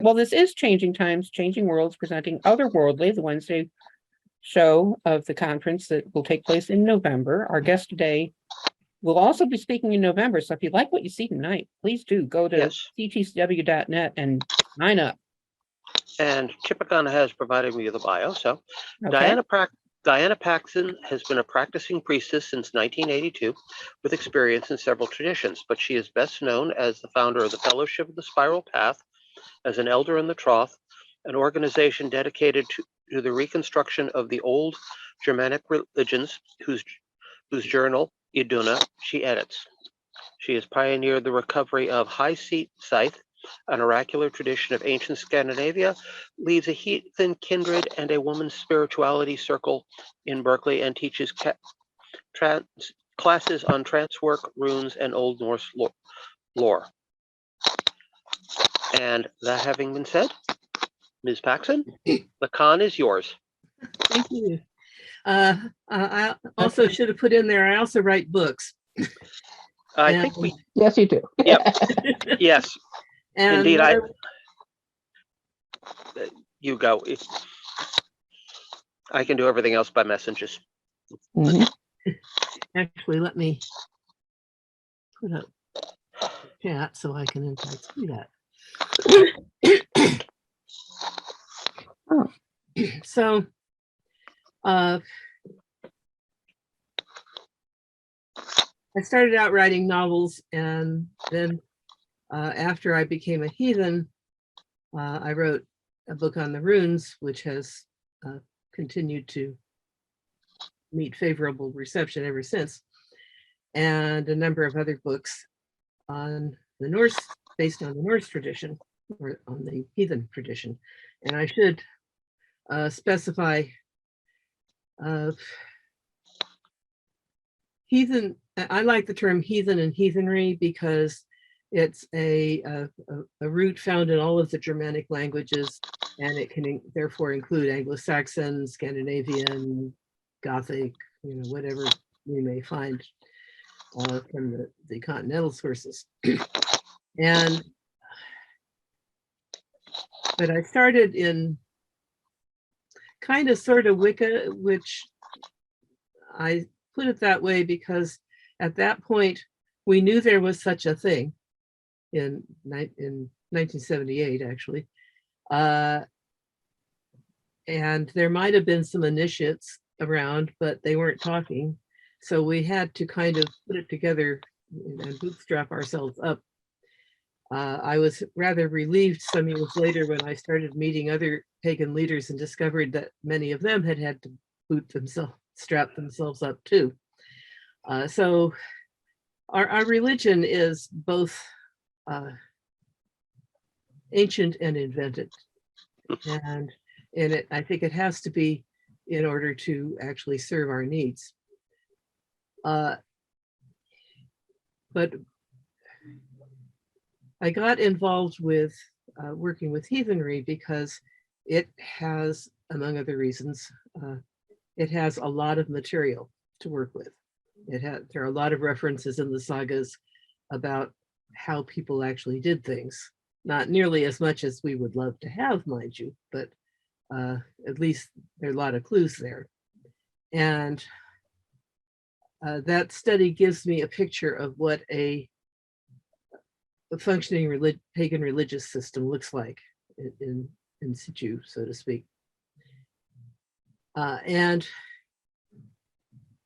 well, this is Changing Times, Changing Worlds, presenting Otherworldly, the Wednesday show of the conference that will take place in November. Our guest today will also be speaking in November. So if you like what you see tonight, please do go to CTCW.net and sign up. And Chipagana has provided me with a bio. So Okay. Diana Paxson has been a practicing priestess since 1982 with experience in several traditions, but she is best known as the founder of the Fellowship of the Spiral Path, as an elder in the Troth, an organization dedicated to the reconstruction of the old Germanic religions, whose journal, Idunna, she edits. She has pioneered the recovery of seidh, an oracular tradition of ancient Scandinavia, leads a Heathen kindred and a woman's spirituality circle in Berkeley, and teaches classes on trance-work, runes, and Old Norse lore. And that having been said, Ms. Paxson, the con is yours. Thank you. I also should have put in there, I also write books. I think we... Yes, you do. Yep. Yes. And indeed, you go. I can do everything else by messages. Actually, let me put up chat so I can in fact see that. So, I started out writing novels, and then after I became a heathen, I wrote a book on the runes, which has continued to meet favorable reception ever since, and a number of other books on the Norse, based on the Norse tradition, or on the heathen tradition. And I should specify heathen. I like the term heathen and heathenry because it's a root found in all of the Germanic languages, and it can therefore include Anglo-Saxon, Scandinavian, Gothic, whatever we may find from the continental sources. But I started in kind of sort of Wicca, which I put it that way because at that point we knew there was such a thing in 1978, actually. And there might have been some initiates around, but they weren't talking. So we had to kind of put it together and bootstrap ourselves up. I was rather relieved some years later when I started meeting other pagan leaders and discovered that many of them had had to strap themselves up too. So our religion is both ancient and invented. And I think it has to be in order to actually serve our needs. But I got involved with working with heathenry because it has, among other reasons, it has a lot of material to work with. There are a lot of references in the sagas about how people actually did things. Not nearly as much as we would love to have, mind you, but at least there are a lot of clues there. And that study gives me a picture of what a functioning pagan religious system looks like in situ, so to speak. And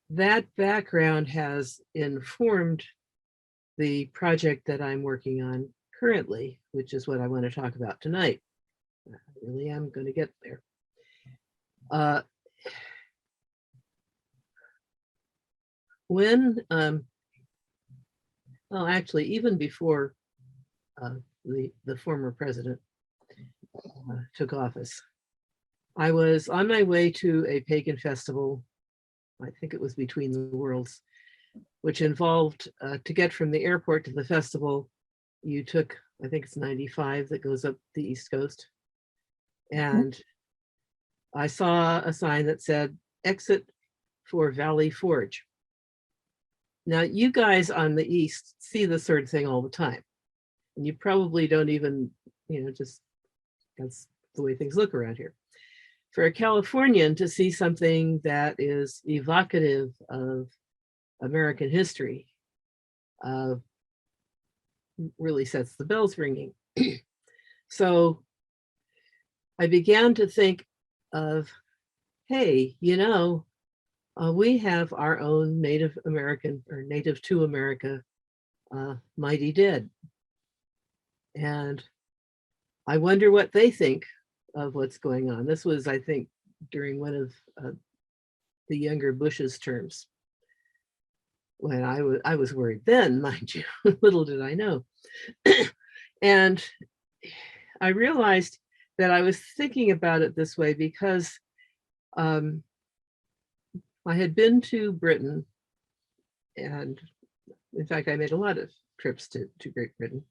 that background has informed the project that I'm working on currently, which is what I want to talk about tonight. I really am going to get there. Well, actually, even before the former president took office, I was on my way to a pagan festival. I think it was Between the Worlds, which involved to get from the airport to the festival, you took, I think it's 95 that goes up the East Coast. And I saw a sign that said, exit for Valley Forge. Now, you guys on the East see this sort of thing all the time. And you probably don't even, just That's the way things look around here. For a Californian to see something that is evocative of American history really sets the bells ringing. So I began to think of, hey, you know, we have our own Native American or Native to America mighty dead. And I wonder what they think of what's going on. This was, I think, during one of the younger Bush's terms, when I was worried then, mind you. Little did I know. And I realized that I was thinking about it this way because I had been to Britain, and in fact, I made a lot of trips to Great Britain.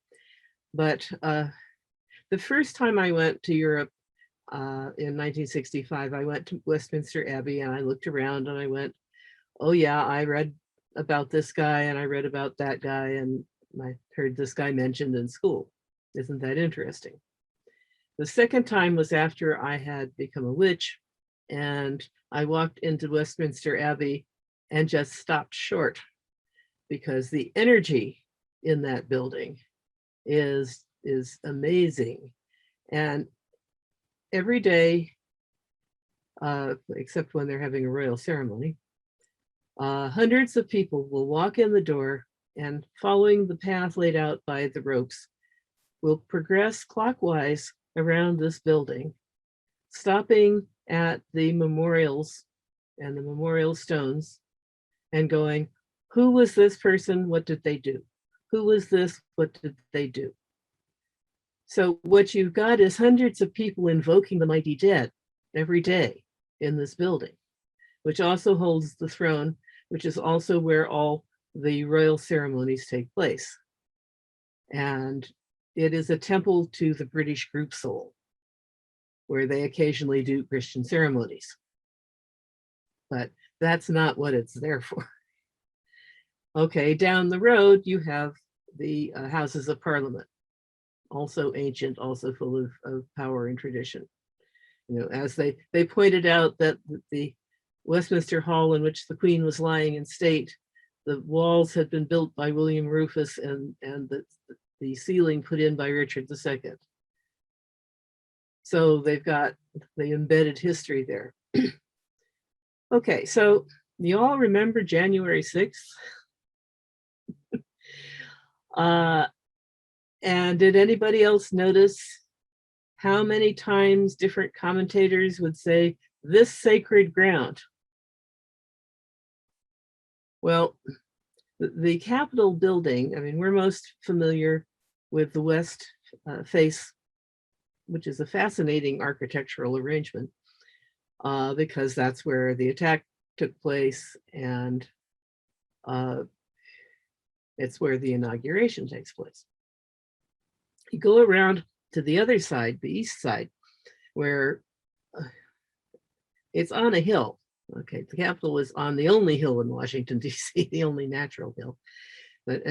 But the first time I went to Europe in 1965, I went to Westminster Abbey and I looked around and I went, oh yeah, I read about this guy and I read about that guy and I heard this guy mentioned in school. Isn't that interesting? The second time was after I had become a witch, and I walked into Westminster Abbey and just stopped short because the energy in that building is amazing. And every day, except when they're having a royal ceremony, hundreds of people will walk in the door and, following the path laid out by the ropes, will progress clockwise around this building, stopping at the memorials and the memorial stones and going, who was this person? What did they do? Who was this? What did they do? So what you've got is hundreds of people invoking the mighty dead every day in this building, which also holds the throne, which is also where all the royal ceremonies take place. And it is a temple to the British group soul, where they occasionally do Christian ceremonies. But that's not what it's there for. Okay, down the road, you have the Houses of Parliament, also ancient, also full of power and tradition. You know, as they pointed out that the Westminster Hall in which the Queen was lying in state, the walls had been built by William Rufus and the ceiling put in by Richard II. So they've got the embedded history there. Okay, so you all remember January 6th? And did anybody else notice how many times different commentators would say, this sacred ground? Well, the Capitol building, I mean, we're most familiar with the west face, which is a fascinating architectural arrangement because that's where the attack took place and it's where the inauguration takes place. You go around to the other side, the east side, where it's on a hill. Okay, the Capitol is on the only hill in Washington, D.C., the only natural hill. But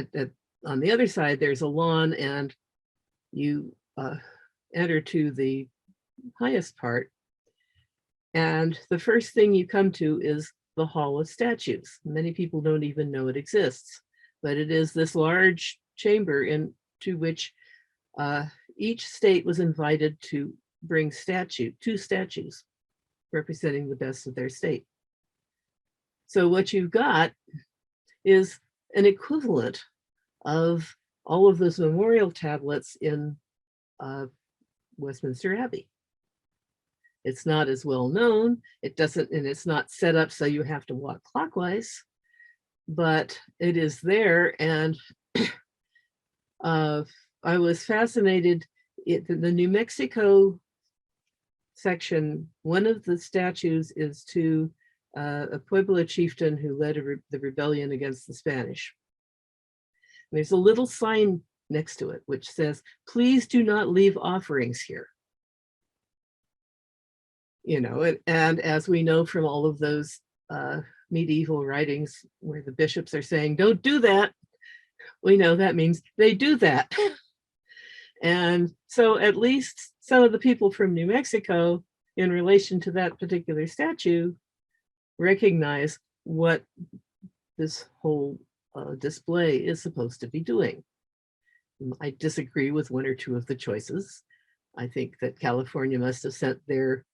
on the other side, there's a lawn, and you enter to the highest part. And the first thing you come to is the Hall of Statues. Many people don't even know it exists, but it is this large chamber into which each state was invited to bring two statues representing the best of their state. So what you've got is an equivalent of all of those memorial tablets in Westminster Abbey. It's not as well known. It doesn't, and it's not set up so you have to walk clockwise, but it is there. And I was fascinated. The New Mexico section, one of the statues is to a Pueblo chieftain who led the rebellion against the Spanish. And there's a little sign next to it which says, please do not leave offerings here. You know, and as we know from all of those medieval writings where the bishops are saying, don't do that, we know that means they do that. And so at least some of the people from New Mexico, in relation to that particular statue, recognize what this whole display is supposed to be doing. I disagree with one or two of the choices. I think that California must have sent their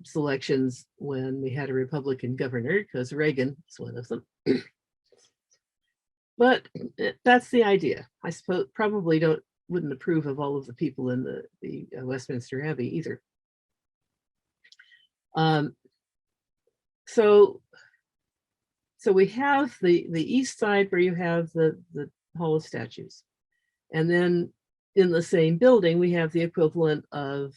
selections when we had a Republican governor, because Reagan is one of them. But that's the idea. I suppose probably wouldn't approve of all of the people in the Westminster Abbey either. So we have the east side where you have the Hall of Statues. And then in the same building, we have the equivalent of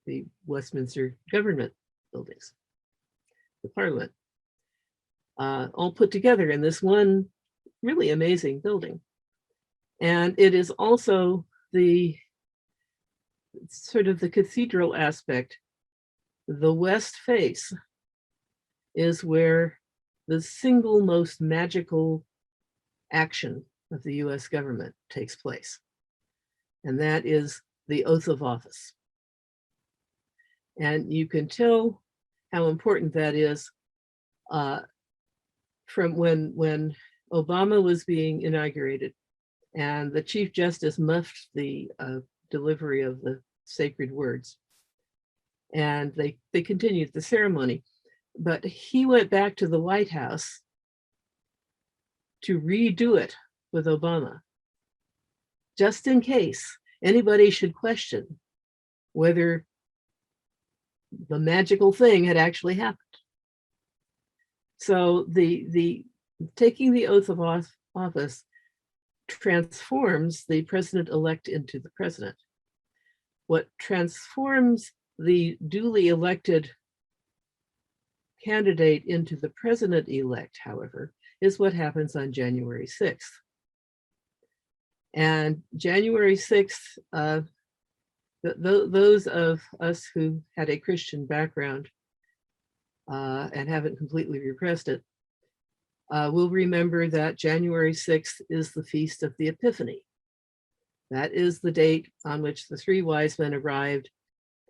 the Westminster government buildings, the Parliament, all put together in this one really amazing building. And it is also the sort of the cathedral aspect. The west face is where the single most magical action of the US government takes place. And that is the oath of office. And you can tell how important that is from when Obama was being inaugurated and the Chief Justice muffed the delivery of the sacred words. And they continued the ceremony. But he went back to the White House to redo it with Obama, just in case anybody should question whether the magical thing had actually happened. So the taking the oath of office transforms the president-elect into the president. What transforms the duly elected candidate into the president-elect, however, is what happens on January 6th. And January 6th, those of us who had a Christian background and haven't completely repressed it, will remember that January 6th is the Feast of the Epiphany. That is the date on which the three wise men arrived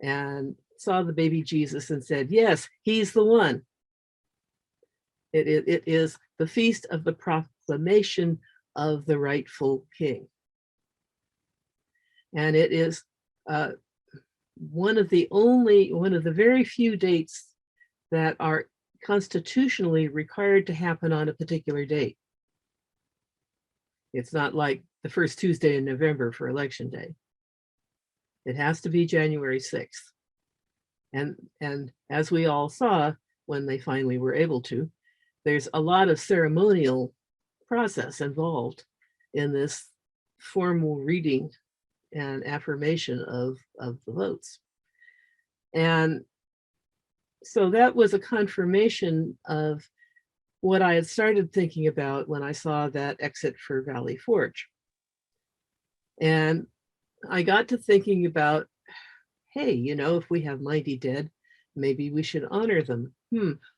and saw the baby Jesus and said, yes, he's the one. It is the feast of the proclamation of the rightful king. And it is one of the very few dates that are constitutionally required to happen on a particular date. It's not like the first Tuesday in November for election day. It has to be January 6th. And as we all saw when they finally were able to, there's a lot of ceremonial process involved in this formal reading and affirmation of the votes. And so that was a confirmation of what I had started thinking about when I saw that exit for Valley Forge. And I got to thinking about, hey, if we have mighty dead, maybe we should honor them.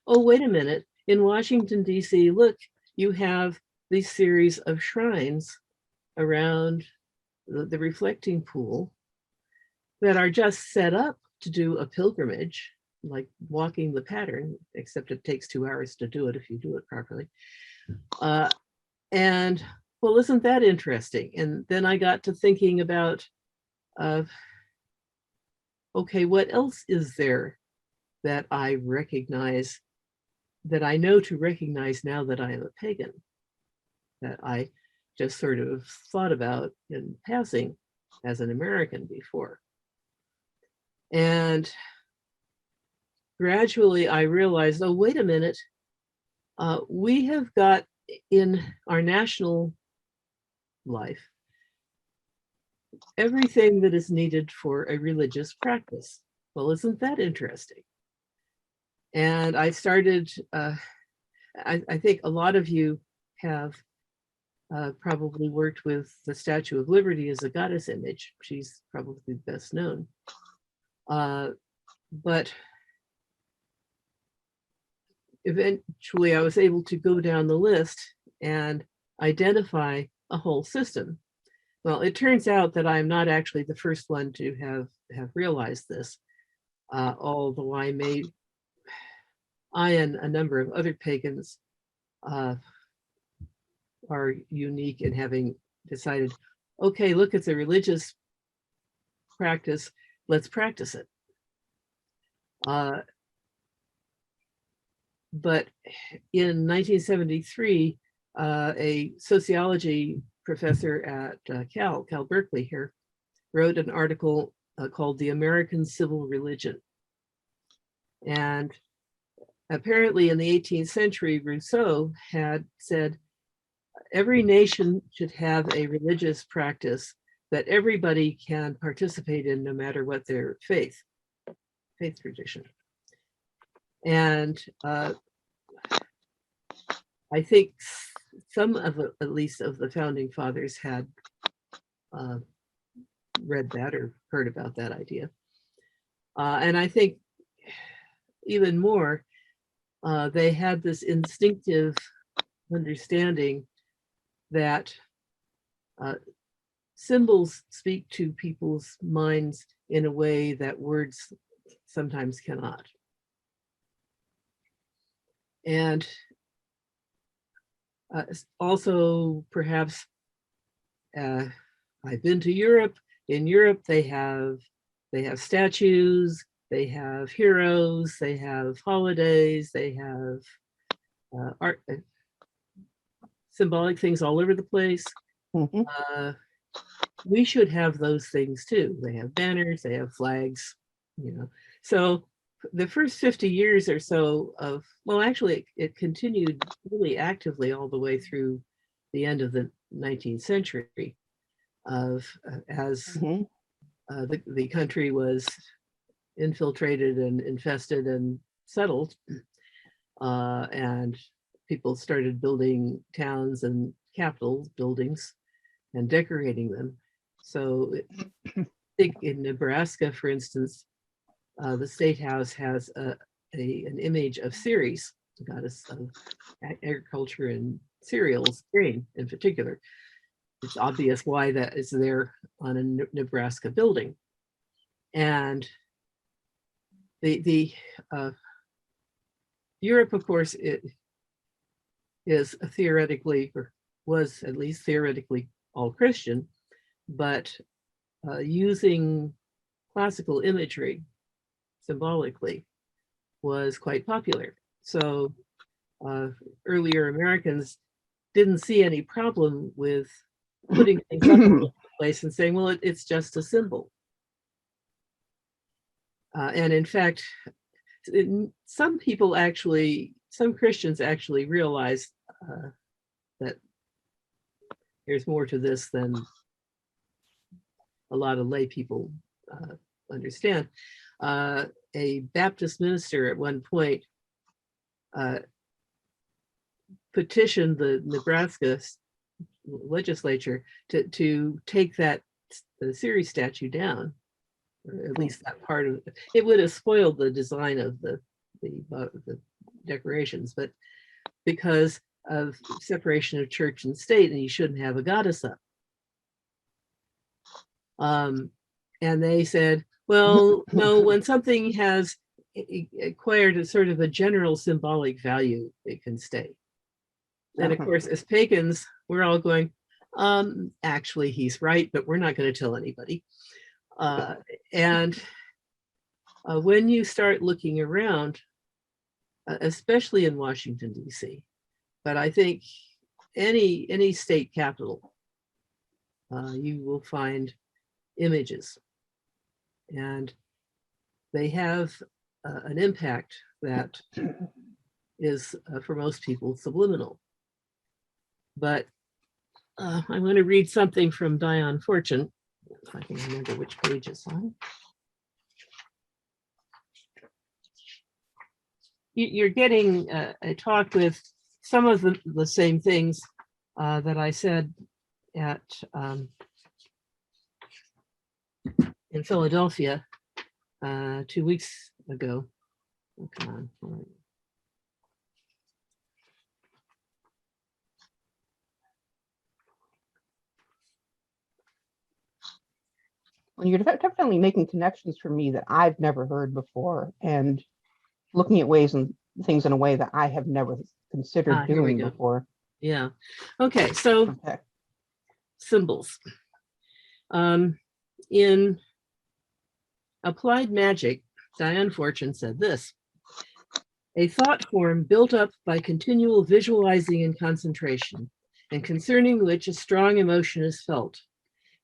Oh, wait a minute. In Washington, D.C., look, you have these series of shrines around the reflecting pool that are just set up to do a pilgrimage, like walking the pattern, except it takes 2 hours to do it if you do it properly. And well, isn't that interesting? And then I got to thinking about, okay, what else is there that I recognize, that I know to recognize now that I am a pagan, that I just sort of thought about in passing as an American before. And gradually I realized, oh, wait a minute, we have got in our national life everything that is needed for a religious practice. Well, isn't that interesting? And I started, I think a lot of you have probably worked with the Statue of Liberty as a goddess image. She's probably best known. But eventually I was able to go down the list and identify a whole system. well, it turns out that I'm not actually the first one to have realized this, although I and a number of other pagans are unique in having decided, okay, look, it's a religious practice, let's practice it. But in 1973, a sociology professor at Cal Berkeley here, wrote an article called The American Civil Religion. And apparently in the 18th century, Rousseau had said, every nation should have a religious practice that everybody can participate in, no matter what their faith tradition. And I think some of, at least of the founding fathers had read that or heard about that idea. And I think even more, they had this instinctive understanding that symbols speak to people's minds in a way that words sometimes cannot. And also, perhaps, I've been to Europe. In Europe, they have statues, they have heroes, they have holidays, they have art, symbolic things all over the place. We should have those things too. They have banners, they have flags, you know. So the first 50 years or so of, well, actually it continued really actively all the way through the end of the 19th century of as the country was infiltrated and infested and settled, and people started building towns and capital buildings and decorating them. So I think in Nebraska, for instance, the State House has an image of Ceres, the goddess of agriculture and cereals, grain in particular. It's obvious why that is there on a Nebraska building. And the Europe, of course, it is theoretically, or was at least theoretically, all Christian, but using classical imagery symbolically was quite popular. So earlier Americans didn't see any problem with putting things up in place and saying, well, it's just a symbol. And in fact, some Christians actually realize that there's more to this than a lot of lay people understand. A Baptist minister at one point petitioned the Nebraska legislature to take the Ceres statue down, or at least that part of it. It would have spoiled the design of the decorations, but because of separation of church and state, and you shouldn't have a goddess up. And they said, well, no, when something has acquired a sort of a general symbolic value, it can stay. And of course, as pagans, we're all going, actually, he's right, but we're not going to tell anybody. And when you start looking around, especially in Washington, D.C., but I think any state capital, you will find images. And they have an impact that is, for most people, subliminal. But I'm going to read something from Dion Fortune, if I can remember which page it's on. You're getting a talk with some of the same things that I said at in Philadelphia 2 weeks ago. Oh, come on. All right. you're definitely making connections for me that I've never heard before, and looking at ways and things in a way that I have never considered Here we doing go. before. Yeah. Okay, so Okay. symbols. In applied magic, Diane Fortune said this: a thought form built up by continual visualizing and concentration, and concerning which a strong emotion is felt,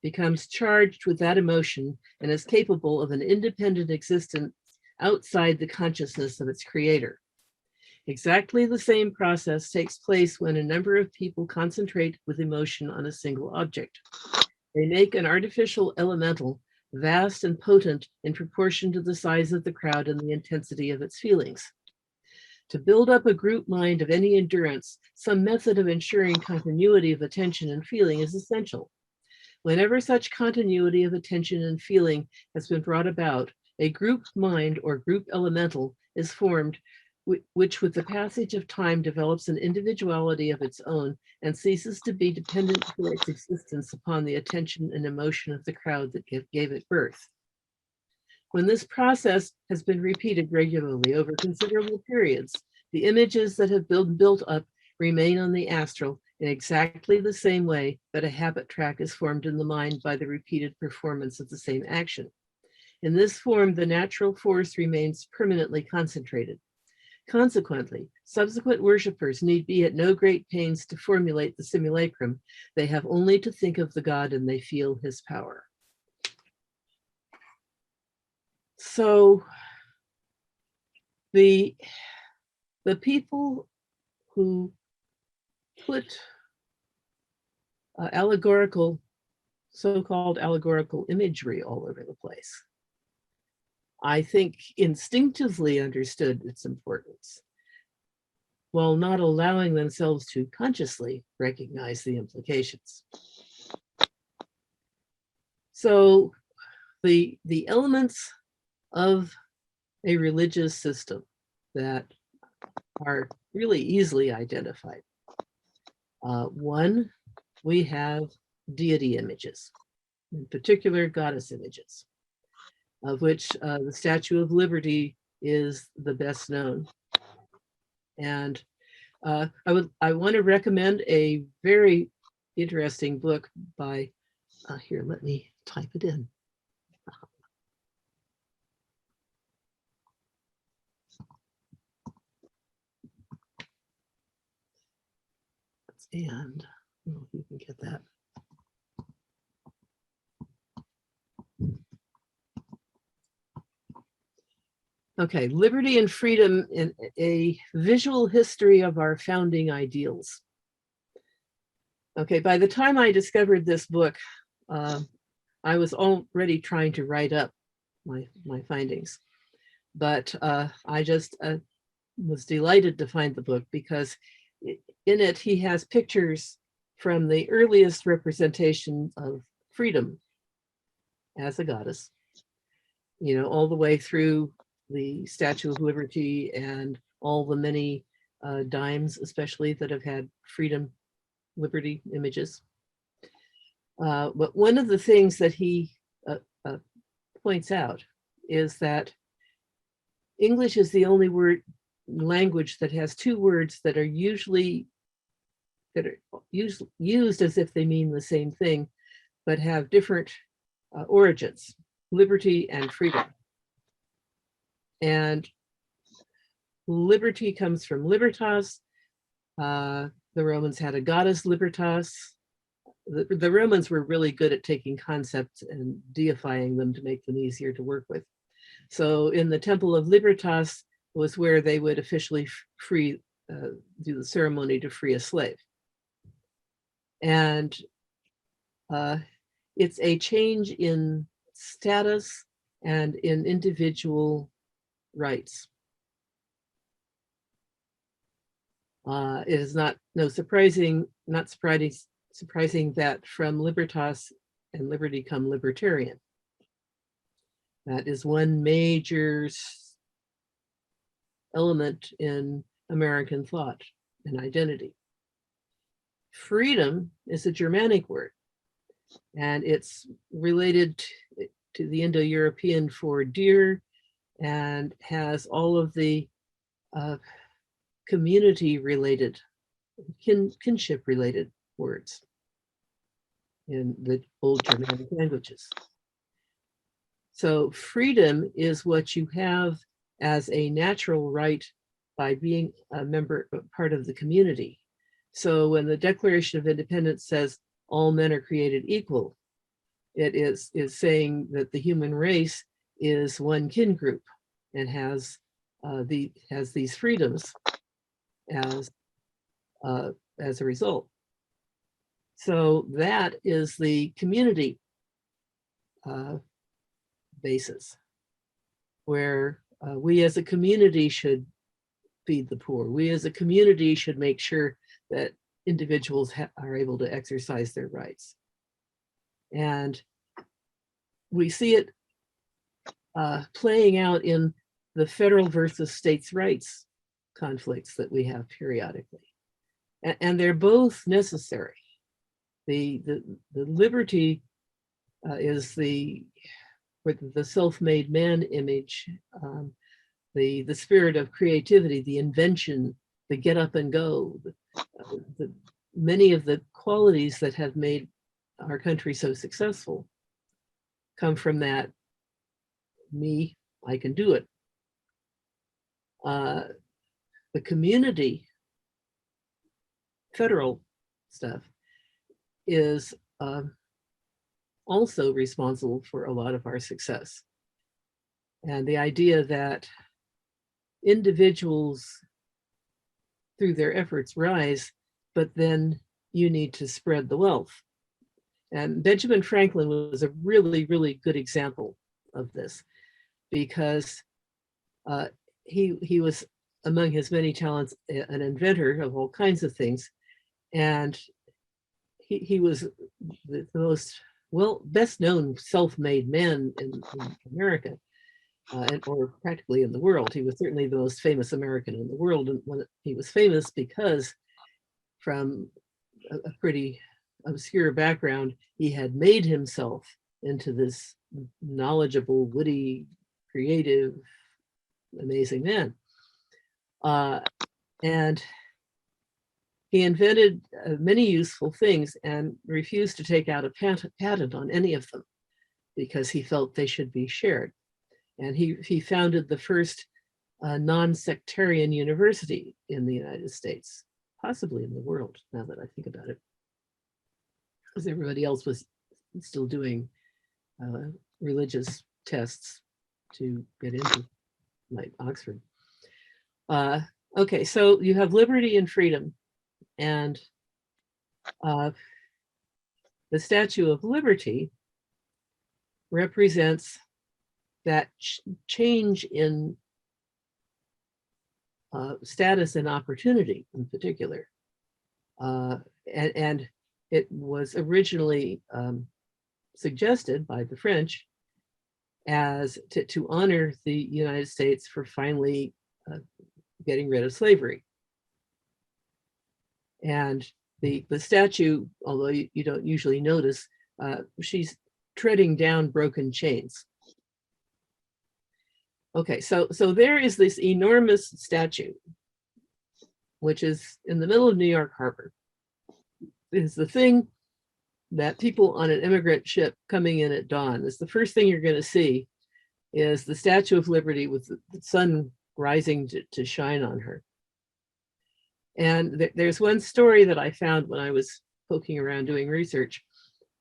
becomes charged with that emotion and is capable of an independent existence outside the consciousness of its creator. Exactly the same process takes place when a number of people concentrate with emotion on a single object. They make an artificial elemental vast and potent in proportion to the size of the crowd and the intensity of its feelings. To build up a group mind of any endurance, some method of ensuring continuity of attention and feeling is essential. Whenever such continuity of attention and feeling has been brought about, a group mind or group elemental is formed, which with the passage of time develops an individuality of its own and ceases to be dependent for its existence upon the attention and emotion of the crowd that gave it birth. When this process has been repeated regularly over considerable periods, the images that have been built up remain on the astral in exactly the same way that a habit track is formed in the mind by the repeated performance of the same action. In this form, the natural force remains permanently concentrated. Consequently, subsequent worshippers need be at no great pains to formulate the simulacrum. They have only to think of the god and they feel his power. So the people who put allegorical, so-called allegorical imagery all over the place, I think instinctively understood its importance, while not allowing themselves to consciously recognize the implications. So the elements of a religious system that are really easily identified. One, we have deity images, in particular goddess images, of which the Statue of Liberty is the best known. And I want to recommend a very interesting book by, here, let me type it in. And oh, you can get that. Okay, Liberty and Freedom in a Visual History of Our Founding Ideals. Okay, by the time I discovered this book, I was already trying to write up my findings, but I just was delighted to find the book because in it he has pictures from the earliest representation of freedom as a goddess, you know, all the way through the Statue of Liberty and all the many dimes, especially, that have had freedom, liberty images. But one of the things that he points out is that English is the only language that has two words that are usually used as if they mean the same thing, but have different origins: liberty and freedom. And liberty comes from libertas. The Romans had a goddess, libertas. The Romans were really good at taking concepts and deifying them to make them easier to work with. So in the Temple of Libertas was where they would officially do the ceremony to free a slave. And it's a change in status and in individual rights. It is not surprising that from libertas and liberty come libertarian. That is one major element in American thought and identity. Freedom is a Germanic word, and it's related to the Indo-European for deer, and has all of the community-related, kinship-related words in the old Germanic languages. So freedom is what you have as a natural right by being a member, part of the community. So when the Declaration of Independence says all men are created equal, it is saying that the human race is one kin group and has these freedoms as a result. So that is the community basis, where we as a community should feed the poor. We as a community should make sure that individuals are able to exercise their rights. And we see it playing out in the federal versus states' rights conflicts that we have periodically. And they're both necessary. The liberty is the self-made man image, the spirit of creativity, the invention, the get up and go, many of the qualities that have made our country so successful come from that, me, I can do it. The community, federal stuff, is also responsible for a lot of our success. And the idea that individuals, through their efforts, rise, but then you need to spread the wealth. And Benjamin Franklin was a really, really good example of this, because he was, among his many talents, an inventor of all kinds of things. And he was the most best known self-made man in America, or practically in the world. He was certainly the most famous American in the world. And when he was famous because from a pretty obscure background, he had made himself into this knowledgeable, witty, creative, amazing man. And he invented many useful things and refused to take out a patent on any of them because he felt they should be shared. And he founded the first non-sectarian university in the United States, possibly in the world, now that I think about it, because everybody else was still doing religious tests to get into, like Oxford. Okay, so you have liberty and freedom, and the Statue of Liberty represents that change in status and opportunity in particular. And it was originally suggested by the French as to honor the United States for finally getting rid of slavery. And the statue, although you don't usually notice, she's treading down broken chains. Okay, so there is this enormous statue, which is in the middle of New York Harbor. It's the thing that people on an immigrant ship coming in at dawn, is the first thing you're going to see is the Statue of Liberty with the sun rising to shine on her. And there's one story that I found when I was poking around doing research,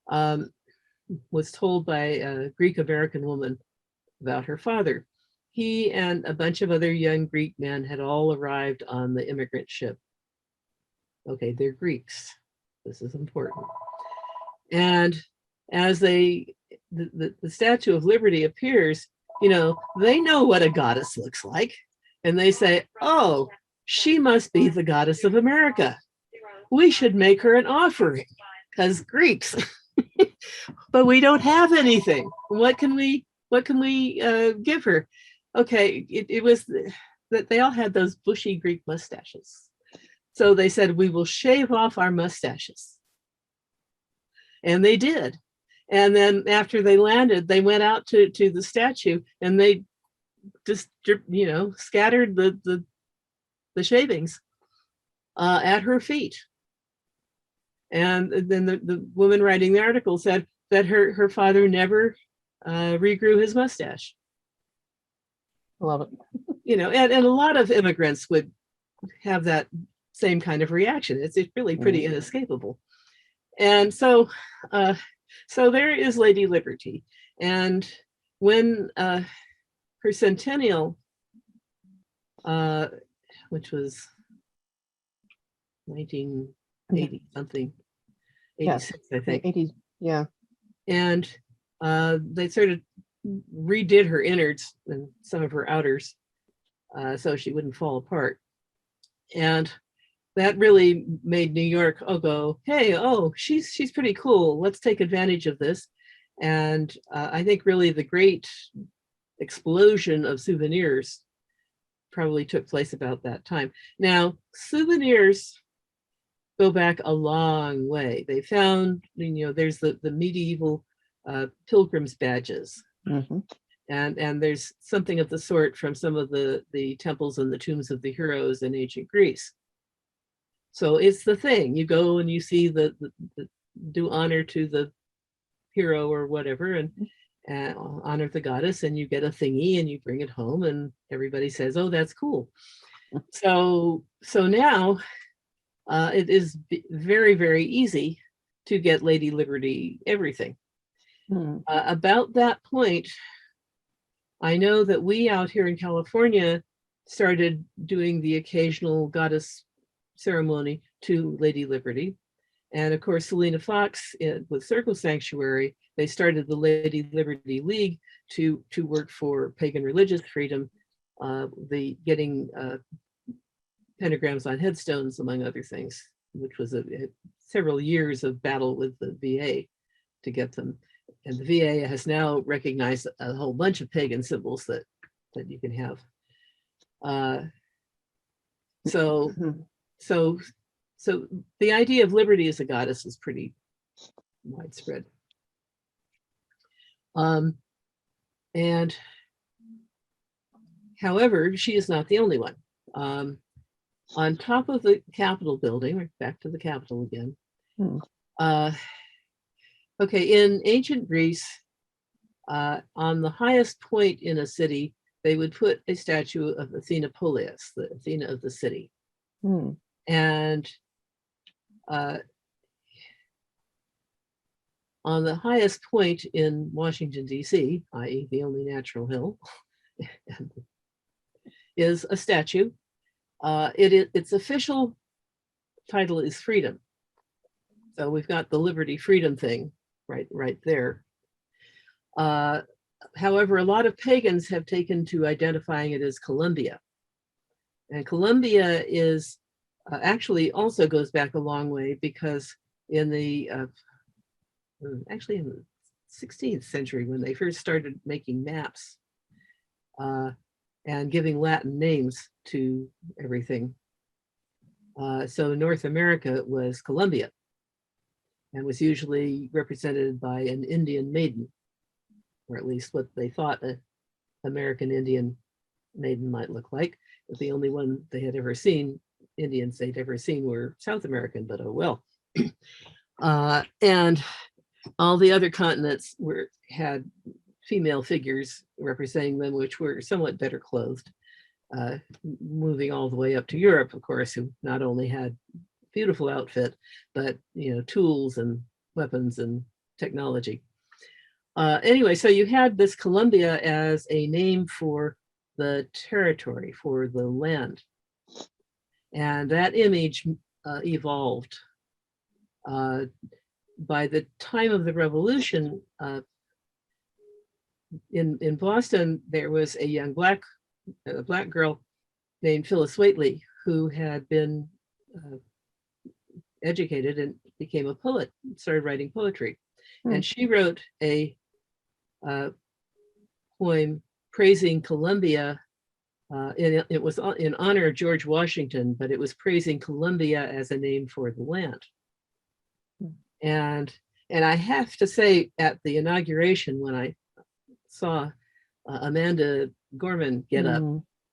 was told by a Greek American woman about her father. He and a bunch of other young Greek men had all arrived on the immigrant ship. Okay, they're Greeks. This is important. And as the Statue of Liberty appears, they know what a goddess looks like. And they say, oh, she must be the goddess of America. We should make her an offering, because Greeks. But we don't have anything. What can we give her? Okay, it was that they all had those bushy Greek mustaches. So they said, we will shave off our mustaches. And they did. And then after they landed, they went out to the statue and they just, you know, scattered the shavings at her feet. And then the woman writing the article said that her father never regrew his mustache. I love it. You know, and a lot of immigrants would have that same kind of reaction. It's really pretty inescapable. And so there is Lady Liberty. And when her centennial, which was 1980 something, 86, I think. 80s, yeah. And they sort of redid her innards and some of her outers so she wouldn't fall apart. And that really made New York go, hey, she's pretty cool. Let's take advantage of this. And I think really the great explosion of souvenirs probably took place about that time. Now, souvenirs go back a long way. They found, you know, there's the medieval pilgrims badges. Mm-hmm. And there's something of the sort from some of the temples and the tombs of the heroes in ancient Greece. So it's the thing. You go and you see the do honor to the hero or whatever, and honor the goddess, and you get a thingy and you bring it home, and everybody says, "Oh, that's cool." So now it is very, very easy to get Lady Liberty everything. About that point, I know that we out here in California started doing the occasional goddess ceremony to Lady Liberty. And of course, Selena Fox with Circle Sanctuary, they started the Lady Liberty League to work for pagan religious freedom, getting pentagrams on headstones, among other things, which was several years of battle with the VA to get them. And the VA has now recognized a whole bunch of pagan symbols that you can have. So the idea of liberty as a goddess is pretty widespread. And however, she is not the only one. On top of the Capitol building, we're back to the Capitol again. Okay, in ancient Greece, on the highest point in a city, they would put a statue of Athena Polias, the Athena of the city. And on the highest point in Washington, D.C., i.e. the only natural hill, is a statue. Its official title is Freedom. So we've got the Liberty Freedom thing right there. However, a lot of pagans have taken to identifying it as Columbia. And Columbia is actually also goes back a long way, because in the actually in the 16th century, when they first started making maps and giving Latin names to everything. So North America was Columbia, and was usually represented by an Indian maiden, or at least what they thought an American Indian maiden might look like. But the only one they had ever seen, Indians they'd ever seen, were South American, but oh well. And all the other continents had female figures representing them, which were somewhat better clothed. Moving all the way up to Europe, of course, who not only had beautiful outfit, but tools and weapons and technology. Anyway, so you had this Columbia as a name for the territory, for the land. And that image evolved. By the time of the Revolution, in Boston, there was a young black girl named Phyllis Whately, who had been educated and became a poet, started writing poetry. And she wrote a poem praising Columbia. It was in honor of George Washington, but it was praising Columbia as a name for the land. And And I have to say, at the inauguration, when I saw Amanda Gorman get up,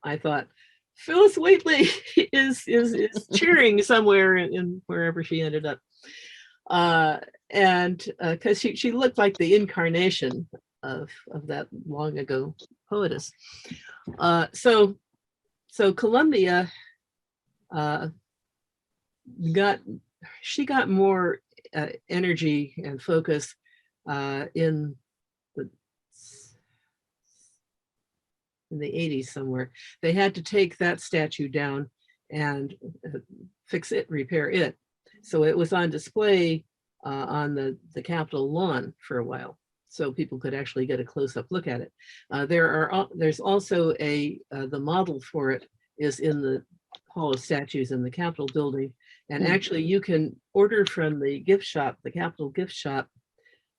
I thought, Phyllis Whately is cheering somewhere in wherever she ended up. And because she looked like the incarnation of that long ago poetess. So Columbia got more energy and focus in the 80s somewhere. They had to take that statue down and fix it, repair it. So it was on display on the Capitol lawn for a while, so people could actually get a close-up look at it. There's also the model for it is in the Hall of Statues in the Capitol building, and actually you can order from the gift shop, the Capitol gift shop,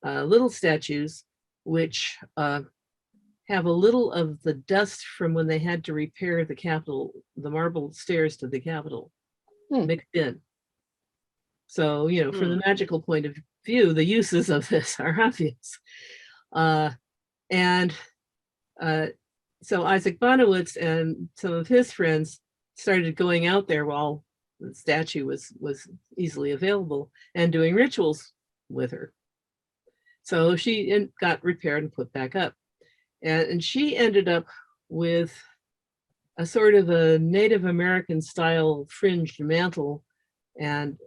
little statues which have a little of the dust from when they had to repair the Capitol, the marble stairs to the Capitol, mixed in. So, you know, from the magical point of view, the uses of this are obvious. So Isaac Bonowitz and some of his friends started going out there while the statue was easily available and doing rituals with her. So she got repaired and put back up. And she ended up with a sort of a Native American style fringed mantle and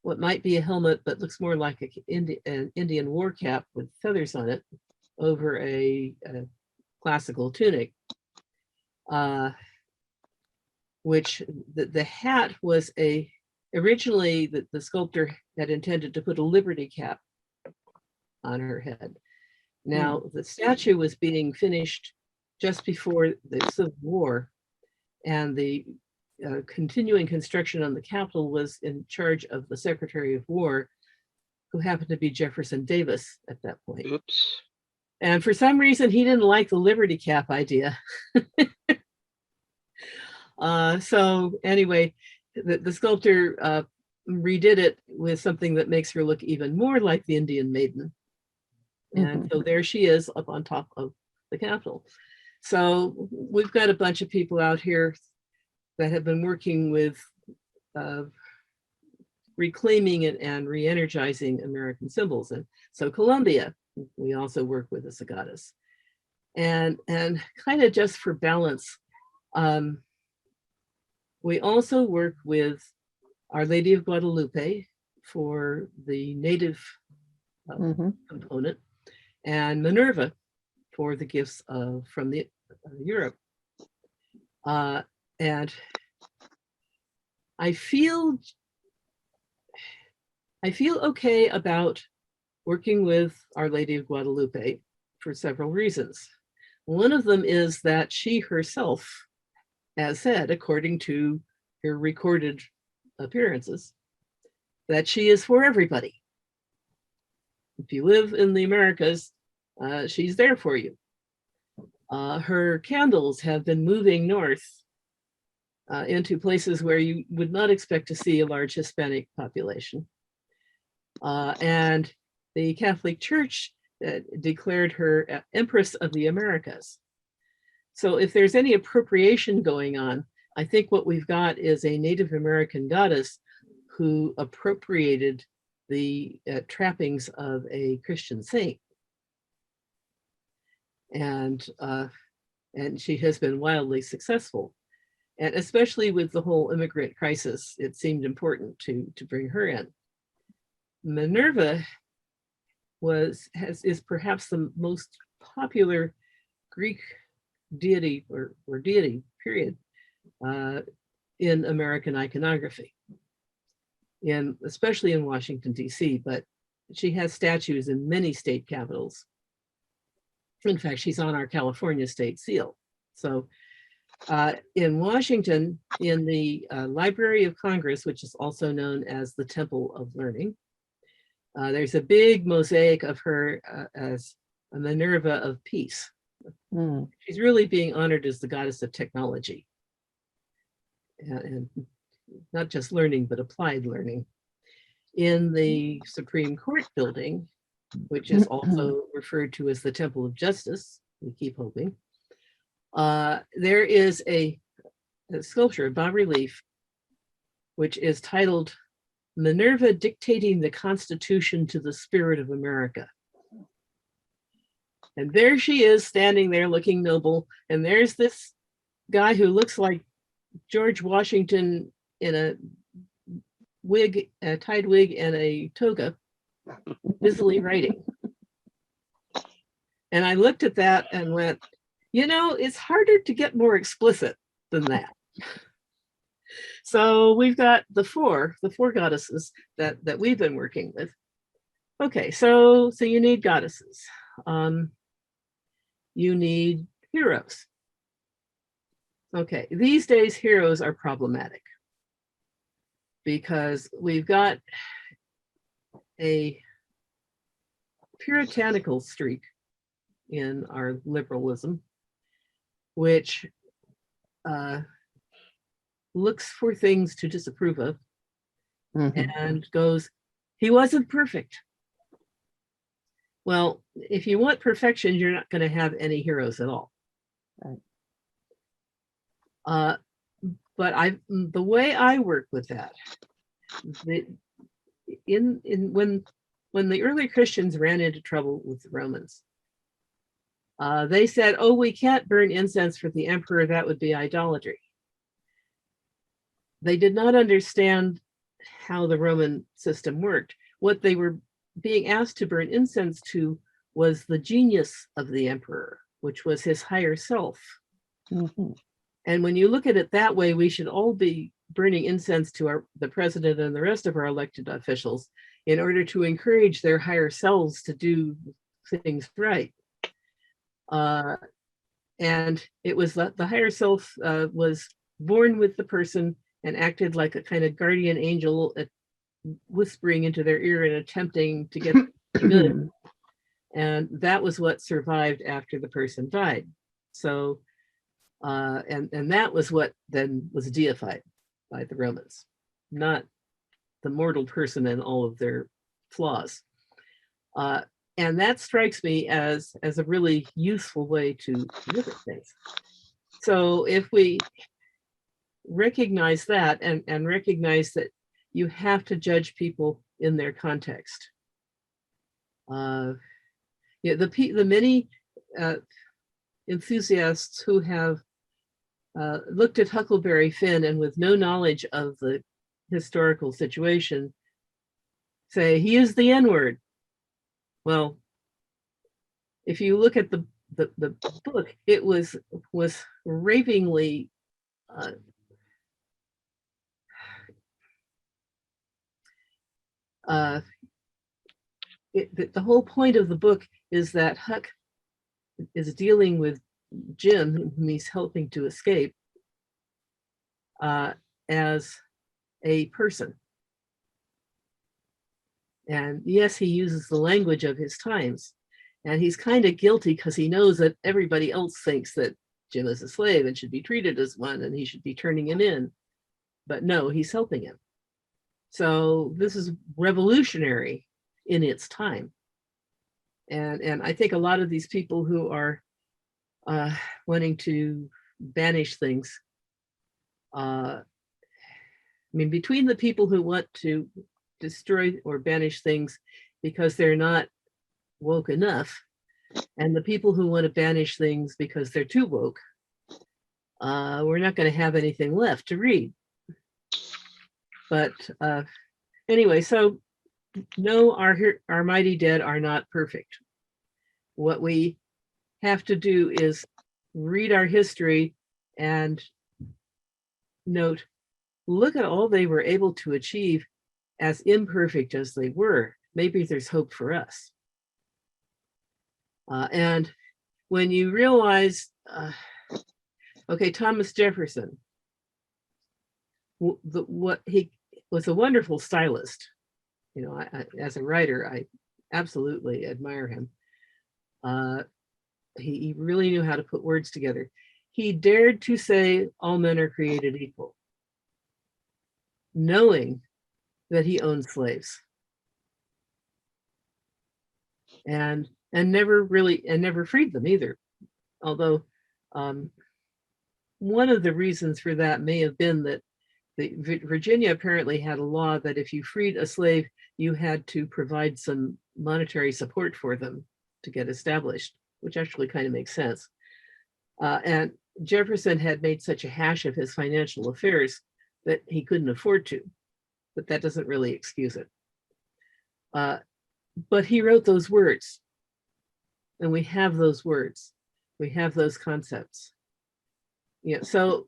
what might be a helmet but looks more like an Indian war cap with feathers on it over a classical tunic, which the hat was originally the sculptor had intended to put a liberty cap on her head. Now, the statue was being finished just before the Civil War, and the continuing construction on the Capitol was in charge of the Secretary of War, who happened to be Jefferson Davis at that point. Oops. And for some reason, he didn't like the liberty cap idea. So anyway, the sculptor redid it with something that makes her look even more like the Indian maiden. And so there she is up on top of the Capitol. So we've got a bunch of people out here that have been working with reclaiming and re-energizing American symbols. And so Columbia, we also work with as a goddess. And kind of just for balance, we also work with Our Lady of Guadalupe for the native component, and Minerva for the gifts from Europe. And I feel okay about working with Our Lady of Guadalupe for several reasons. One of them is that she herself has said, according to her recorded appearances, that she is for everybody. If you live in the Americas, she's there for you. Her candles have been moving north into places where you would not expect to see a large Hispanic population. And the Catholic Church declared her Empress of the Americas. So if there's any appropriation going on, I think what we've got is a Native American goddess who appropriated the trappings of a Christian saint. And she has been wildly successful. And especially with the whole immigrant crisis, it seemed important to bring her in. Minerva is perhaps the most popular Greek deity or deity, period, in American iconography, especially in Washington, D.C., but she has statues in many state capitals. In fact, she's on our California state seal. So in Washington, in the Library of Congress, which is also known as the Temple of Learning, there's a big mosaic of her as a Minerva of peace. She's really being honored as the goddess of technology. And not just learning, but applied learning. in the Supreme Court building, which is also referred to as the Temple of Justice, we keep hoping, there is a sculpture, a bas-relief, which is titled Minerva Dictating the Constitution to the Spirit of America. And there she is standing there looking noble. And there's this guy who looks like George Washington in a wig, a tied wig and a toga, busily writing. And I looked at that and went, you know, it's harder to get more explicit than that. So we've got the four goddesses that we've been working with. Okay, so you need goddesses. You need heroes. Okay, these days heroes are problematic because we've got a puritanical streak in our liberalism, which looks for things to disapprove of and goes, he wasn't perfect. Well, if you want perfection, you're not going to have any heroes at all. Right. But the way I work with that, when the early Christians ran into trouble with the Romans, they said, oh, we can't burn incense for the emperor, that would be idolatry. They did not understand how the Roman system worked. What they were being asked to burn incense to was the genius of the emperor, which was his higher self. And when you look at it that way, we should all be burning incense to the president and the rest of our elected officials in order to encourage their higher selves to do things right. And it was that the higher self was born with the person and acted like a kind of guardian angel at whispering into their ear and attempting to get good. And that was what survived after the person died. So, and that was what then was deified by the Romans, not the mortal person and all of their flaws. And that strikes me as a really useful way to look at things. So if we recognize that and recognize that you have to judge people in their context. The many enthusiasts who have looked at Huckleberry Finn and with no knowledge of the historical situation say he is the N-word. Well, if you look at the book, it was ravingly the whole point of the book is that Huck is dealing with Jim, whom he's helping to escape, as a person. And yes, he uses the language of his times. And he's kind of guilty because he knows that everybody else thinks that Jim is a slave and should be treated as one and he should be turning him in. But no, he's helping him. So this is revolutionary in its time. And I think a lot of these people who are wanting to banish things, between the people who want to destroy or banish things because they're not woke enough, and the people who want to banish things because they're too woke, we're not going to have anything left to read. But anyway, so no, our mighty dead are not perfect. What we have to do is read our history and note, look at all they were able to achieve, as imperfect as they were. Maybe there's hope for us. And when you realize, okay, Thomas Jefferson, what he was a wonderful stylist. You know, as a writer, I absolutely admire him. He really knew how to put words together. He dared to say all men are created equal, knowing that he owned slaves. and never freed them either. Although one of the reasons for that may have been that Virginia apparently had a law that if you freed a slave, you had to provide some monetary support for them to get established, which actually kind of makes sense. And Jefferson had made such a hash of his financial affairs that he couldn't afford to, but that doesn't really excuse it. But he wrote those words, and we have those words, we have those concepts. Yeah, so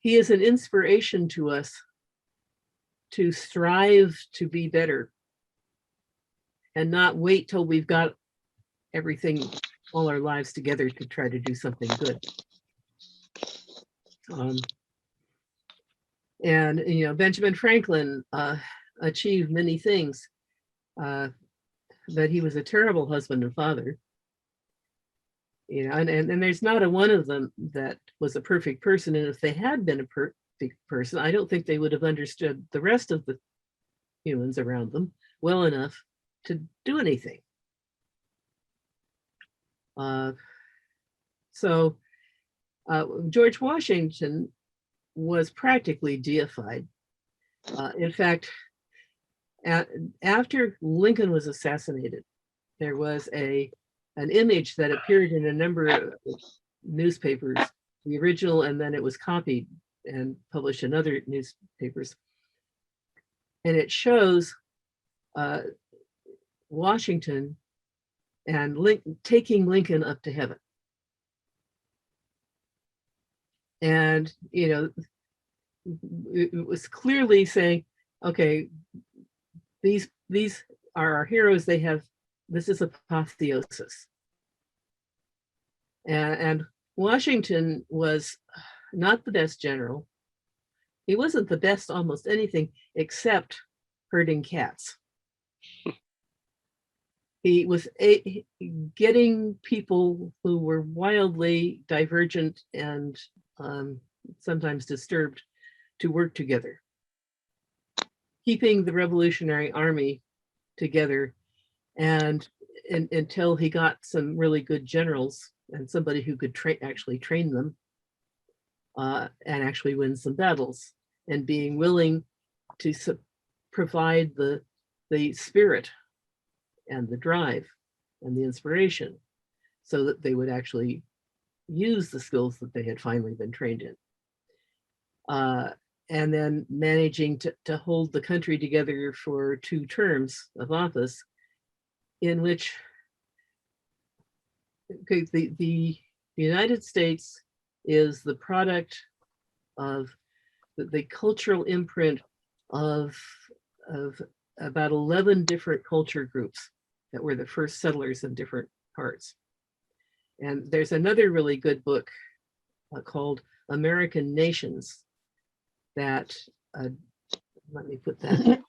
he is an inspiration to us to strive to be better and not wait till we've got everything, all our lives together to try to do something good. And, you know, Benjamin Franklin achieved many things, but he was a terrible husband and father. You know, and there's not a one of them that was a perfect person. And if they had been a perfect person, I don't think they would have understood the rest of the humans around them well enough to do anything. So George Washington was practically deified. In fact, after Lincoln was assassinated, there was an image that appeared in a number of newspapers, the original, and then it was copied and published in other newspapers. And it shows Washington and taking Lincoln up to heaven. And, you know, it was clearly saying, okay, these are our heroes. This is apotheosis. And Washington was not the best general. He wasn't the best almost anything except herding cats. He was getting people who were wildly divergent and sometimes disturbed to work together, keeping the Revolutionary Army together, and until he got some really good generals and somebody who could actually train them and actually win some battles, and being willing to provide the spirit and the drive and the inspiration so that they would actually use the skills that they had finally been trained in. And then managing to hold the country together for 2 terms of office, in which the United States is the product of the cultural imprint of about 11 different culture groups that were the first settlers in different parts. And there's another really good book called American Nations that, let me put that.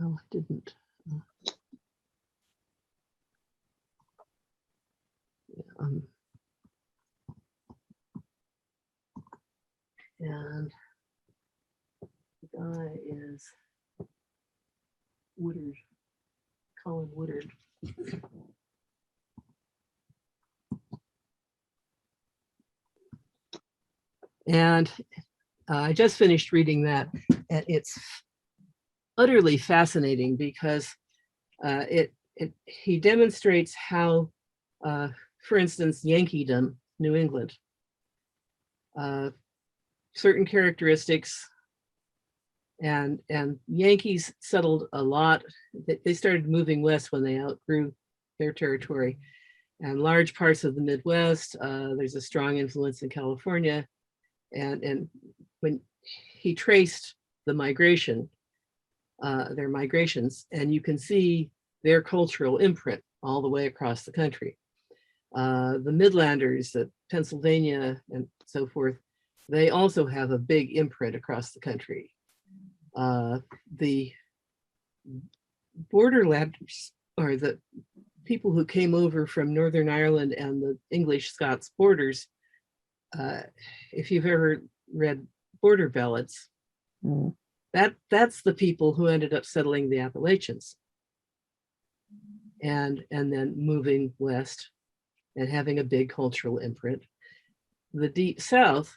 Oh, I didn't. And the guy is Woodard, Colin Woodard. And I just finished reading that, and it's utterly fascinating because he demonstrates how, for instance, Yankeedom, New England, certain characteristics, and Yankees settled a lot. They started moving west when they outgrew their territory, and large parts of the Midwest. There's a strong influence in California, and when he traced the migration, their migrations, and you can see their cultural imprint all the way across the country. The Midlanders, Pennsylvania and so forth, they also have a big imprint across the country. The borderlanders, or the people who came over from Northern Ireland and the English-Scots borders, if you've ever read border ballads, that's the people who ended up settling the Appalachians and then moving west and having a big cultural imprint. The Deep South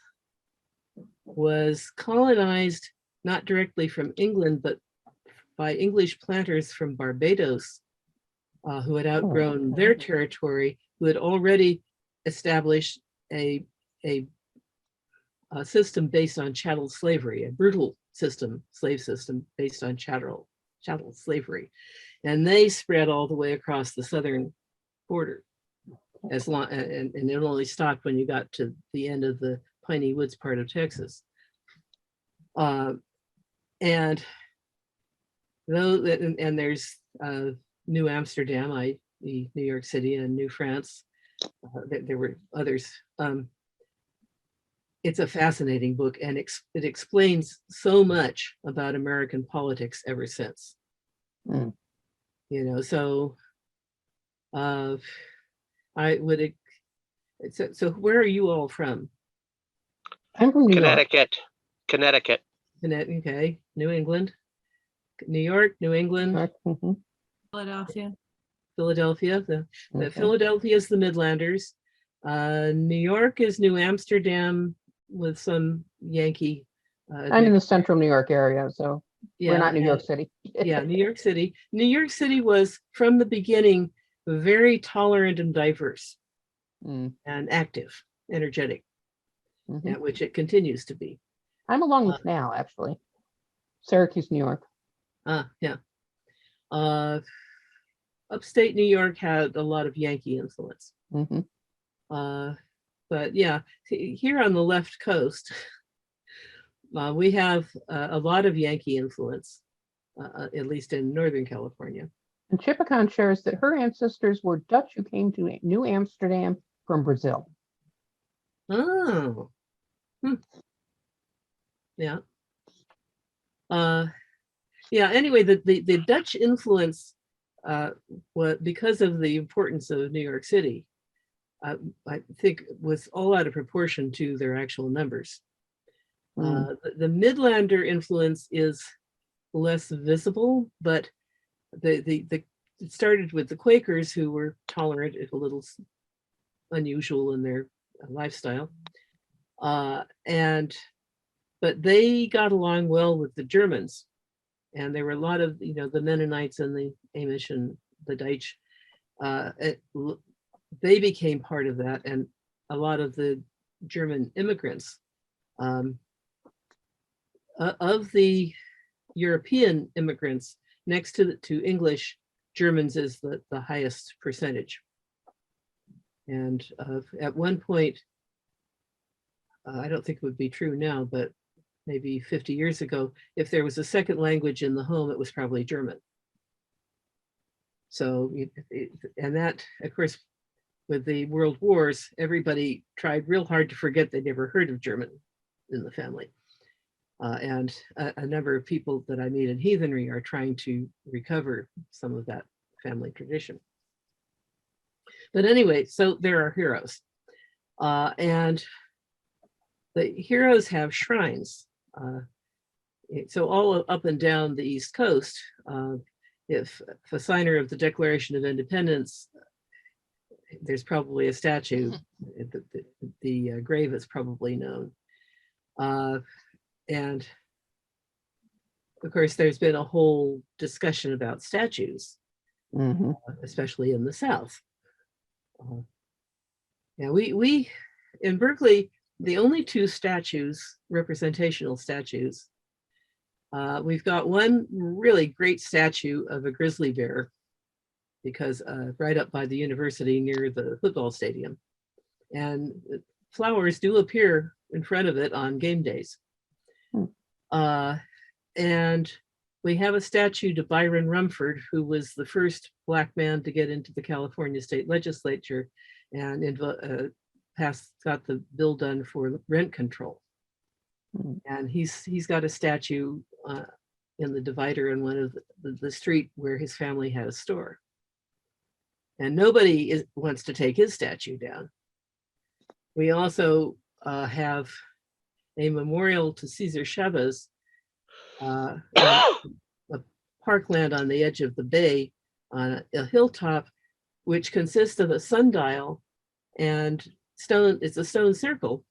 was colonized not directly from England, but by English planters from Barbados, who had outgrown their territory, who had already established a system based on chattel slavery, a brutal slave system based on chattel slavery. And they spread all the way across the southern border. And it only stopped when you got to the end of the Piney Woods part of Texas. And there's New Amsterdam, New York City, and New France. There were others. It's a fascinating book, and it explains so much about American politics ever since. Mm. You know, so I would. So where are you all from? I'm from New York. Connecticut. Okay, New England, New York, New England, Mhm. Philadelphia. Philadelphia. The Okay. Philadelphia is the Midlanders. New York is New Amsterdam with some Yankee. I'm in the central New York area, so we're not New York City. Yeah, New York City. New York City was from the beginning very tolerant and diverse Mm. and active, energetic, Mhm. which it continues to be. I'm along the canal, actually. Syracuse, New York. Yeah. Upstate New York had a lot of Yankee influence. Mhm. But yeah, here on the left coast, we have a lot of Yankee influence, at least in Northern California. And Chipicon shares that her ancestors were Dutch who came to New Amsterdam from Brazil. Oh. Yeah. Yeah, anyway, the Dutch influence was because of the importance of New York City, I think was all out of proportion to their actual numbers. The Midlander influence is less visible, but it started with the Quakers, who were tolerant, if a little unusual in their lifestyle. But they got along well with the Germans. And there were a lot of, the Mennonites and the Amish and the Deutsch. They became part of that. And a lot of the German immigrants, of the European immigrants, next to English, Germans is the highest percentage. And at one point, I don't think it would be true now, but maybe 50 years ago, if there was a second language in the home, it was probably German. So, and that, of course, with the world wars, everybody tried real hard to forget they'd never heard of German in the family. And a number of people that I meet in heathenry are trying to recover some of that family tradition. But anyway, so there are heroes. And the heroes have shrines. So all up and down the East Coast, if a signer of the Declaration of Independence, there's probably a statue. The grave is probably known. And of course, there's been a whole discussion about statues, especially in the South. Yeah, we in Berkeley, the only two statues, representational statues, we've got one really great statue of a grizzly bear, because right up by the university near the football stadium, and flowers do appear in front of it on game days. And we have a statue to Byron Rumford, who was the first Black man to get into the California state legislature and got the bill done for rent control. And he's got a statue in the divider in one of the street where his family had a store. And nobody wants to take his statue down. We also have a memorial to Cesar Chavez, a parkland on the edge of the bay on a hilltop, which consists of a sundial and stone. It's a stone circle.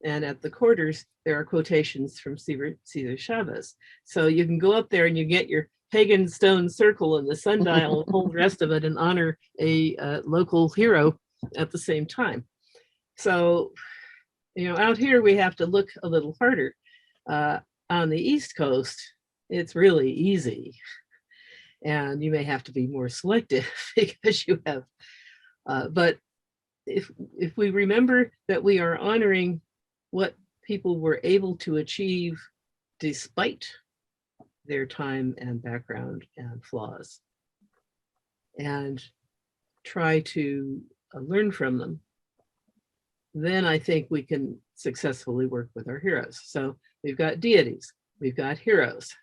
And at the quarters, there are quotations from Cesar Chavez. So you can go up there and you get your pagan stone circle and the sundial, the whole rest of it, and honor a local hero at the same time. So, out here we have to look a little harder. On the East Coast, it's really easy. And you may have to be more selective because you have, but if we remember that we are honoring what people were able to achieve despite their time and background and flaws, and try to learn from them, then I think we can successfully work with our heroes. So we've got deities, we've got heroes,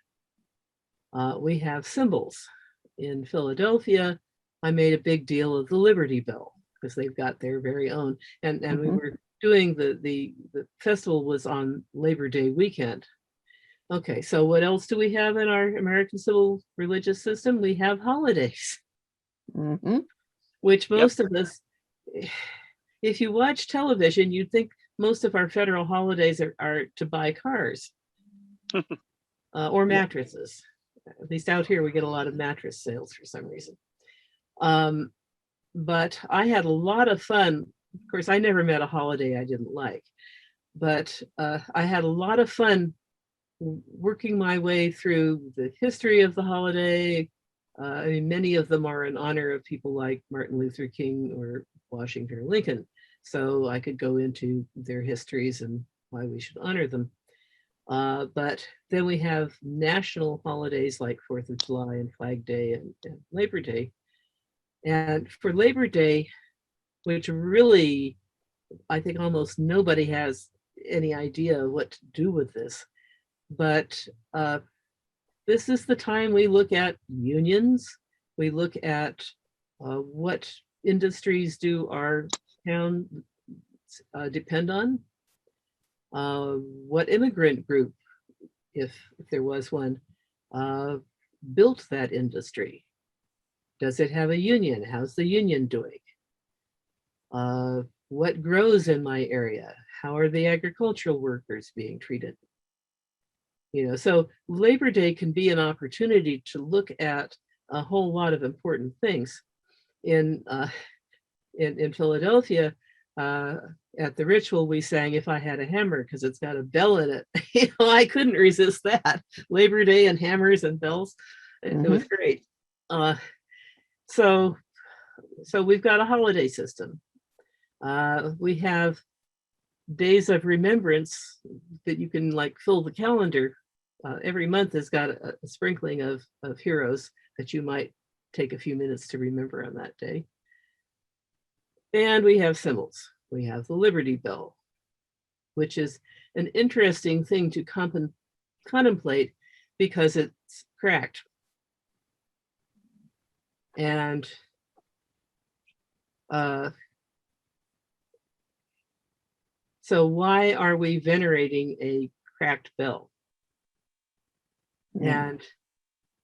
we have symbols. In Philadelphia, I made a big deal of the Liberty Bell because they've got their very own, and we were doing the festival was on Labor Day weekend. Okay, so what else do we have in our American civil religious system? We have holidays, which most of us, if you watch television, you'd think most of our federal holidays are to buy cars or mattresses. At least out here, we get a lot of mattress sales for some reason. But I had a lot of fun. Of course, I never met a holiday I didn't like, but I had a lot of fun working my way through the history of the holiday. I mean, many of them are in honor of people like Martin Luther King or Washington or Lincoln. So I could go into their histories and why we should honor them. But then we have national holidays like 4th of July and Flag Day and Labor Day. And for Labor Day, which really, I think almost nobody has any idea what to do with this, but this is the time we look at unions, we look at what industries do our town depend on, what immigrant group, if there was one, built that industry. Does it have a union? How's the union doing? What grows in my area? How are the agricultural workers being treated? So Labor Day can be an opportunity to look at a whole lot of important things. In Philadelphia, at the ritual, we sang "If I Had a Hammer" because it's got a bell in it. I couldn't resist that. Labor Day and hammers and bells. It was great. So we've got a holiday system. We have days of remembrance that you can fill the calendar. Every month has got a sprinkling of heroes that you might take a few minutes to remember on that day. And we have symbols. We have the Liberty Bell, which is an interesting thing to contemplate because it's cracked. And so why are we venerating a cracked bell? And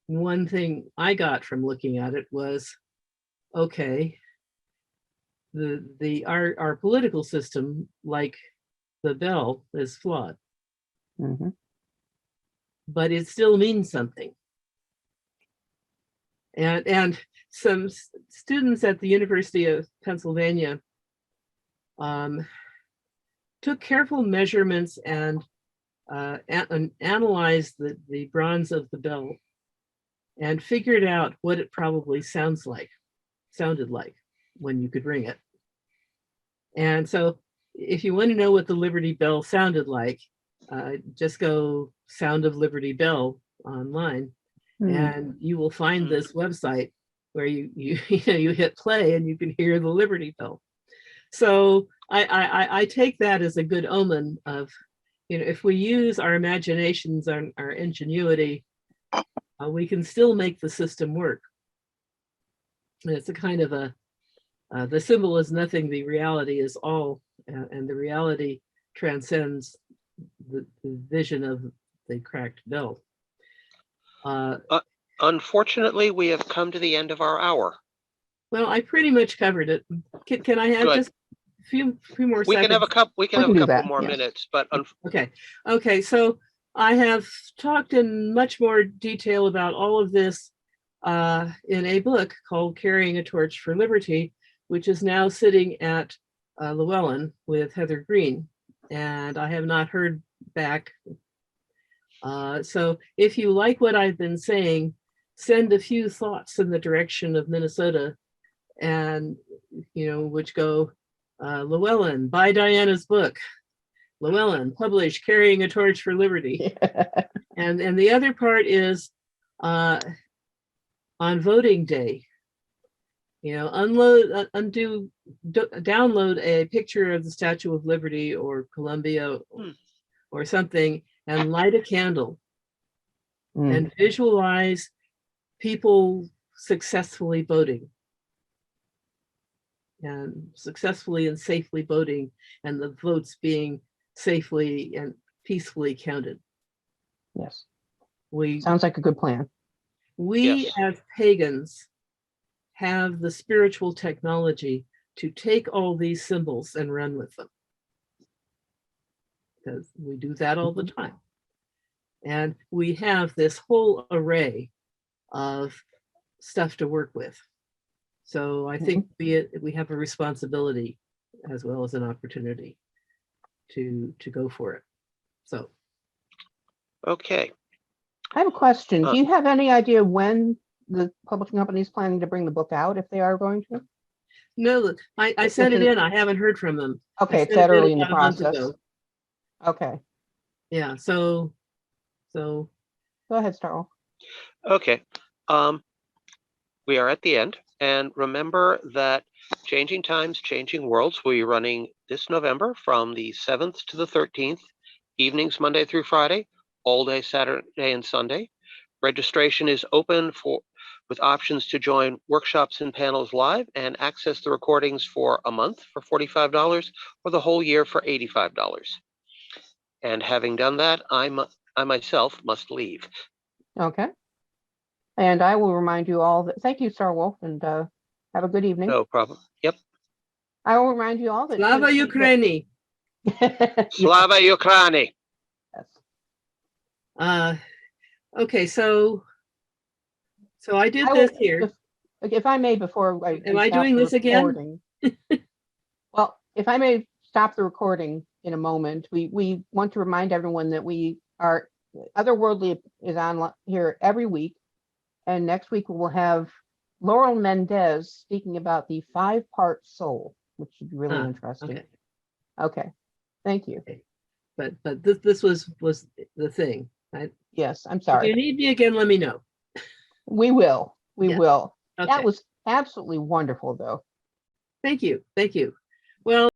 one thing I got from looking at it was, okay, our political system, like the bell, is flawed, but it still means something. And some students at the University of Pennsylvania took careful measurements and analyzed the bronze of the bell and figured out what it probably sounded like when you could ring it. And so if you want to know what the Liberty Bell sounded like, just go Sound of Liberty Bell online, and you will find this website where you hit play and you can hear the Liberty Bell. So I take that as a good omen of, if we use our imaginations and our ingenuity, we can still make the system work. And it's a kind of the symbol is nothing, the reality is all, and the reality transcends the vision of the cracked bell. Unfortunately, we have come to the end of our hour. Well, I pretty much covered it. Can I have Good. just a few more We seconds? can have a couple. We can We have a can do couple that, more yes. minutes, but Okay. So I have talked in much more detail about all of this in a book called Carrying a Torch for Liberty, which is now sitting at Llewellyn with Heather Green, and I have not heard back. So if you like what I've been saying, send a few thoughts in the direction of Minnesota, and which go Llewellyn, buy Diana's book. Llewellyn, publish Carrying a Torch for Liberty. And the other part is on voting day, download a picture of the Statue of Liberty or Columbia or something, and light a candle and visualize people successfully voting and successfully and safely voting, and the votes being safely and peacefully counted. Yes. We Sounds like a good plan. Yes. as pagans have the spiritual technology to take all these symbols and run with them, because we do that all the time. And we have this whole array of stuff to work with. So I think we have a responsibility as well as an opportunity to go for it. So. okay. I have a question. Do you have any idea when the publishing company is planning to bring the book out, if they are going to? No, I sent it in. I haven't heard from them. Okay, it's that early in the about a month process. ago. Okay. Yeah, so Go ahead, Starl. Okay. We are at the end, and remember that Changing Times, Changing Worlds will be running this November from the 7th to the 13th, evenings Monday through Friday, all day Saturday and Sunday. Registration is open with options to join workshops and panels live and access the recordings for a month for $45 or the whole year for $85. And having done that, I myself must leave. Okay. And I will remind you all that, thank you, Starwolf, and have a good evening. No problem. Yep. I will remind you all that. Slava Ukraini. Slava Ukraini. Yes. Okay, so I did this here. If I may, before I Am I doing this again? Well, if I may stop the recording in a moment, we want to remind everyone that we are Otherworldly is on here every week, and next week we will have Laurel Mendez speaking about the 5-part soul, which should be really interesting. Okay. Thank you. Okay. But this was the thing. Yes, I'm sorry. If you need me again, let me know. We will. We will. Okay. That was absolutely wonderful, though. Thank you. Well.